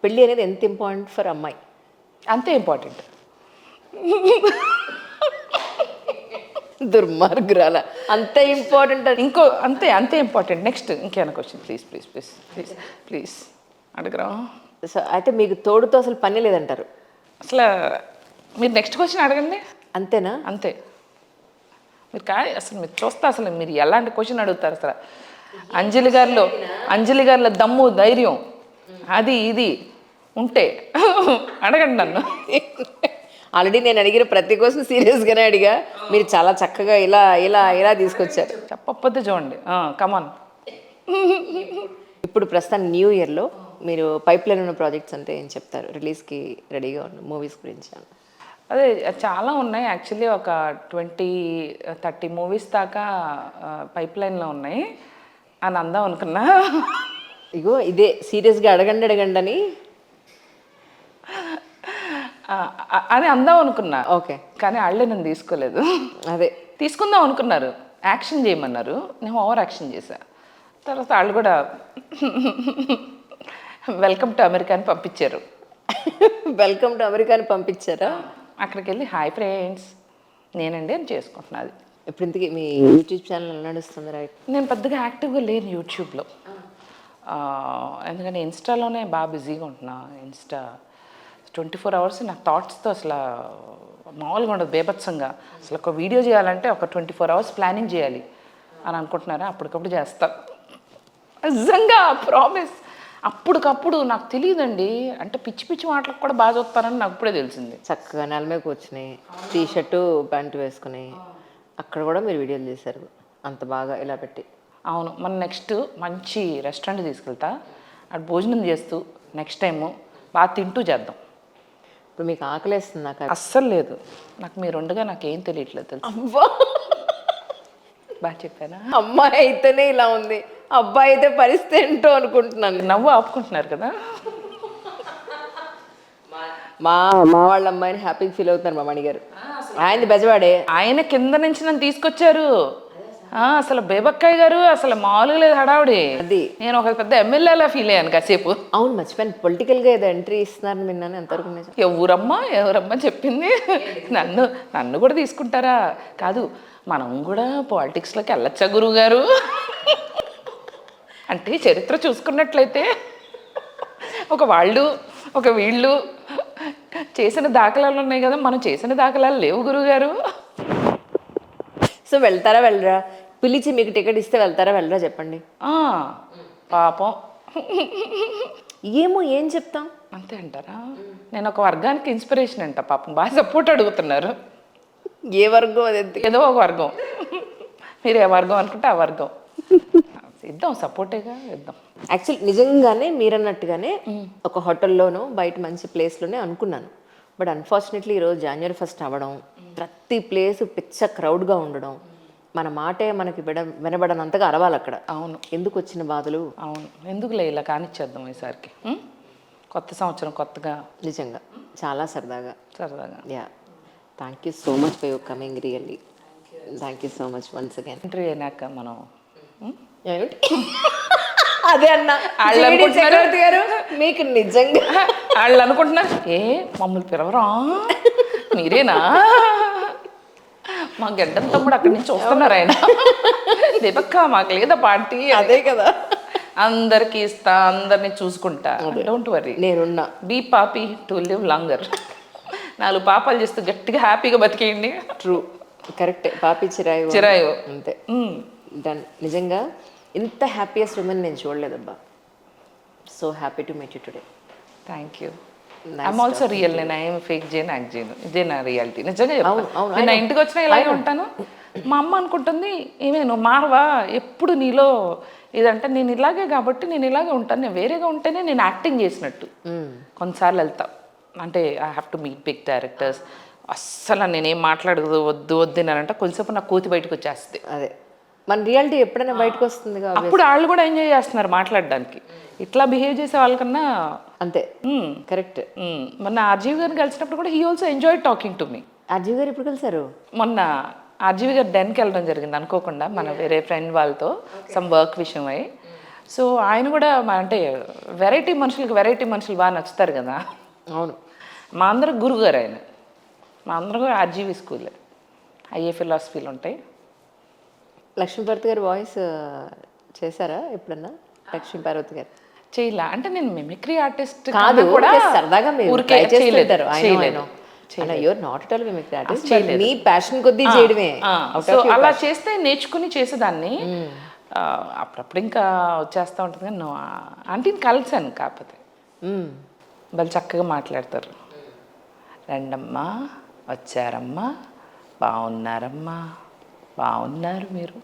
పెళ్ళి అనేది ఎంత ఇంపార్టెంట్ ఫర్ అమ్మాయి? అంతే ఇంపార్టెంట్. దుర్మార్గురాల, అంత ఇంపార్టెంట్. ఇంకో అంతే అంతే ఇంపార్టెంట్. నెక్స్ట్ ఇంకేమైనా question please please please please please అడగరా. సో అయితే మీకు తోడుతో అసలు పని లేదంటారు? అసలు మీరు నెక్స్ట్ క్వశ్చన్ అడగండి. అంతేనా? అంతే. మీరు అసలు మీరు చూస్తే అసలు మీరు ఎలాంటి క్వశ్చన్ అడుగుతారు అసలు. అంజలి గారిలో దమ్ము ధైర్యం అది ఇది ఉంటే అడగండి నన్ను. ఆల్రెడీ నేను అడిగిన ప్రతి క్వశ్చన్ సీరియస్గానే అడిగా, మీరు చాలా చక్కగా ఇలా ఇలా ఇలా తీసుకొచ్చారు. చెప్పకపోతే చూడండి. కమాన్. ఇప్పుడు ప్రస్తుతం న్యూ ఇయర్లో మీరు పైప్ లైన్ ఉన్న ప్రాజెక్ట్స్ అంటే ఏం చెప్తారు? రిలీజ్కి రెడీగా ఉన్న మూవీస్ గురించి. అదే చాలా ఉన్నాయి యాక్చువల్లీ. ఒక 20-30 మూవీస్ దాకా పైప్ లైన్లో ఉన్నాయి అని అందాం అనుకున్నా. ఇగో ఇదే సీరియస్గా అడగండి అని అని అందాం అనుకున్నా. ఓకే. కానీ వాళ్ళే నన్ను తీసుకోలేదు. అదే తీసుకుందాం అనుకున్నారు, యాక్షన్ చేయమన్నారు, నేను ఓవర్ యాక్షన్ చేశా. తర్వాత వాళ్ళు కూడా వెల్కమ్ టు అమెరికా అని పంపించారు. వెల్కమ్ టు అమెరికా అని పంపించారా? అక్కడికి వెళ్ళి హాయ్ ఫ్రెండ్స్ నేనండి అని చేసుకుంటున్నది. ఇప్పుడు ఇంతకీ మీ యూట్యూబ్ ఛానల్ ఎలా నడుస్తుంది? రైట్. నేను పెద్దగా యాక్టివ్గా లేను యూట్యూబ్లో, ఎందుకంటే ఇన్స్టాలోనే బాగా బిజీగా ఉంటున్నా. ఇన్స్టా 24 hours నా థాట్స్తో అసలు మామూలుగా ఉండదు, బేభత్సంగా. అసలు ఒక వీడియో చేయాలంటే ఒక 24 hours ప్లానింగ్ చేయాలి అని అనుకుంటున్నారా? అప్పటికప్పుడు చేస్తా నిజంగా, ప్రామిస్. అప్పటికప్పుడు నాకు తెలియదండి, అంటే పిచ్చి పిచ్చి మాటలకు కూడా బాగా చూస్తానని నాకు ఇప్పుడే తెలిసింది. చక్కగా నెల మీద కూర్చుని టీషర్టు ప్యాంటు వేసుకుని అక్కడ కూడా మీరు వీడియోలు చేశారు అంత బాగా ఇలా పెట్టి. అవును. మన నెక్స్ట్ మంచి రెస్టారెంట్ తీసుకెళ్తా, అటు భోజనం చేస్తూ నెక్స్ట్ టైము బాగా తింటూ చేద్దాం. ఇప్పుడు మీకు ఆకలేస్తుంది? నాకు అస్సలు లేదు. నాకు మీరు ఉండగా నాకేం తెలియట్లేదు తెలుసు. అబ్బా, బాగా చెప్పానా? అమ్మాయి అయితేనే ఇలా ఉంది, అబ్బాయి అయితే పరిస్థితి ఏంటో అనుకుంటున్నాను. నవ్వు ఆపుకుంటున్నారు కదా. మా వాళ్ళ అమ్మాయిని హ్యాపీగా ఫీల్ అవుతున్నారు మా మణిగారు. ఆయనది బెజవాడే. ఆయన కింద నుంచి నన్ను తీసుకొచ్చారు. అసలు బేబక్కాయ్ గారు అసలు మామూలుగా లేదు హడావుడి. అది నేను ఒక పెద్ద ఎమ్మెల్యేలా ఫీల్ అయ్యాను కాసేపు. అవును, మర్చిపోయాను. పొలిటికల్గా ఏదో ఎంట్రీ ఇస్తున్నారని విన్నాను. ఎంతవరకు? ఎవరమ్మా చెప్పింది? నన్ను కూడా తీసుకుంటారా? కాదు, మనం కూడా పాలిటిక్స్లోకి వెళ్ళొచ్చా గురువు గారు? అంటే చరిత్ర చూసుకున్నట్లయితే ఒక వాళ్ళు ఒక వీళ్ళు చేసిన దాఖలాలు ఉన్నాయి కదా, మనం చేసిన దాఖలాలు లేవు గురువుగారు. సో వెళ్తారా వెళ్ళరా? పిలిచి మీకు టికెట్ ఇస్తే వెళ్తారా వెళ్ళరా చెప్పండి. పాపం ఏమో ఏం చెప్తాం. అంతే అంటారా? నేను ఒక వర్గానికి ఇన్స్పిరేషన్ అంట. పాపం బాగా సపోర్ట్ అడుగుతున్నారు. ఏ వర్గం? అది ఏదో ఒక వర్గం, మీరు ఏ వర్గం అనుకుంటే ఆ వర్గం ఇద్దాం, సపోర్టేగా ఇద్దాం. యాక్చువల్లీ నిజంగానే మీరన్నట్టుగానే ఒక హోటల్లోనో బయట మంచి ప్లేస్లోనే అనుకున్నాను. బట్ అన్ఫార్చునేట్లీ ఈరోజు January 1st అవ్వడం, ప్రతి ప్లేస్ పిచ్చ క్రౌడ్గా ఉండడం, మన మాటే మనకి వినబడనంతగా అరవాలి అక్కడ. అవును. ఎందుకు వచ్చిన బాధలు? అవును, ఎందుకులే ఇలా కానిచ్చేద్దాం ఈసారికి. కొత్త సంవత్సరం కొత్తగా, నిజంగా చాలా సరదాగా. Yeah, thank you so much for your coming. Really thank you so much once again. Entry అయినాక మనం అదే అన్న చక్రవర్తి గారు, మీకు నిజంగా వాళ్ళు అనుకుంటున్నారు మమ్మల్ని పిలవరా, మీరేనా మా గడ్డం తమ్ముడు అక్కడి నుంచి వస్తున్నారు ఆయన, దేవక్క మాకు లేదా పార్టీ. అదే కదా, అందరికి ఇస్తా, అందరినీ చూసుకుంటా, డోంట్ వరీ, నేనున్నా. Be happy to live longer. 4 పాపాలు చేస్తూ గట్టిగా హ్యాపీగా బతికేయండి. ట్రూ, కరెక్టే. పాపి చిరాయు అంతే. డన్. నిజంగా ఇంత హ్యాపీయెస్ట్ ఉమెన్ నేను చూడలేదబ్బా. So happy to meet you today. Thank you. I'm also real. నేను ఐఎమ్ ఫేక్ చేయను, యాక్ట్ చేయను. ఇదే నా రియాలిటీ. నిజంగా నేను నా ఇంటికి వచ్చినా ఇలాగే ఉంటాను. మా అమ్మ అనుకుంటుంది ఏమే నువ్వు మారవా, ఎప్పుడు నీలో ఇదంటే నేను ఇలాగే కాబట్టి నేను ఇలాగే ఉంటాను. నేను వేరేగా ఉంటేనే నేను యాక్టింగ్ చేసినట్టు. కొన్నిసార్లు వెళ్తా, అంటే I have to meet big directors. అస్సలు నేనేం మాట్లాడదు, వద్దు అంటే కొంచెంసేపు నాకు కోతి బయటకు వచ్చేస్తుంది. అదే మన రియాలిటీ ఎప్పుడైనా బయటకు వస్తుంది. అప్పుడు వాళ్ళు కూడా ఎంజాయ్ చేస్తున్నారు మాట్లాడడానికి. ఇట్లా బిహేవ్ చేసే వాళ్ళకన్నా అంతే. కరెక్ట్. మొన్న ఆర్జీవి గారిని కలిసినప్పుడు కూడా he also enjoy talking to me. RGV గారు ఎప్పుడు కలిసారు? మొన్న ఆర్జీవి గారు డెన్కి వెళ్ళడం జరిగింది అనుకోకుండా, మన వేరే ఫ్రెండ్ వాళ్ళతో సమ్ వర్క్ విషయం అయ్యి. సో ఆయన కూడా అంటే వెరైటీ మనుషులు బాగా నచ్చుతారు కదా. అవును. మా అందరూ గురుగారు ఆయన. మా అందరూ కూడా ఆర్జీవి స్కూలే, అయ్యే ఫిలాసఫీలు ఉంటాయి. లక్ష్మీపార్వతి గారు వాయిస్ చేశారా ఎప్పుడన్నా? లక్ష్మీపార్వతి గారు చేయలే అంటే నేను మిమిక్రీ ఆర్టిస్ట్ కాదు, కూడా సరదాగా మీరు ఊరికే try చేస్తుంటారు. చేయలేదు, I know, I చేయలేదు. know. You're not at all mimicry artist, but చేయలేదు. మీ ప్యాషన్ కొద్దీ చేయడమే. Out సో of your అలా passion. చేస్తే నేర్చుకుని చేసేదాన్ని. అప్పుడప్పుడు ఇంకా వచ్చేస్తూ ఉంటుంది కానీ ఆంటీని కలిసాను, కాకపోతే Mm. వాళ్ళు చక్కగా మాట్లాడతారు. రండమ్మా, వచ్చారమ్మా, బాగున్నారమ్మా, బాగున్నారు మీరు,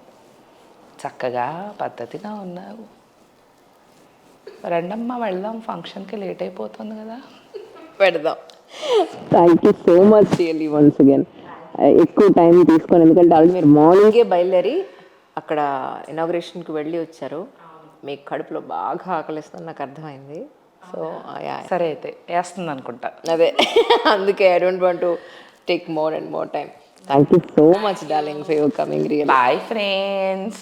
చక్కగా పద్ధతిగా ఉన్నారు, రండమ్మా వెళ్దాం, ఫంక్షన్కి లేట్ అయిపోతుంది కదా. పెడదాం. Thank you so much really once again. ఎక్కువ టైం తీసుకొని, ఎందుకంటే ఆల్రెడీ మీరు మార్నింగే బయలుదేరి అక్కడ ఇనాగ్రేషన్కి వెళ్ళి వచ్చారు. మీకు కడుపులో బాగా ఆకలిస్తుంది నాకు అర్థమైంది. సో సరే అయితే వేస్తుంది అనుకుంటా. అదే అందుకే I don't want to take more and more time. Thank you so much darling for your coming real. Bye friends.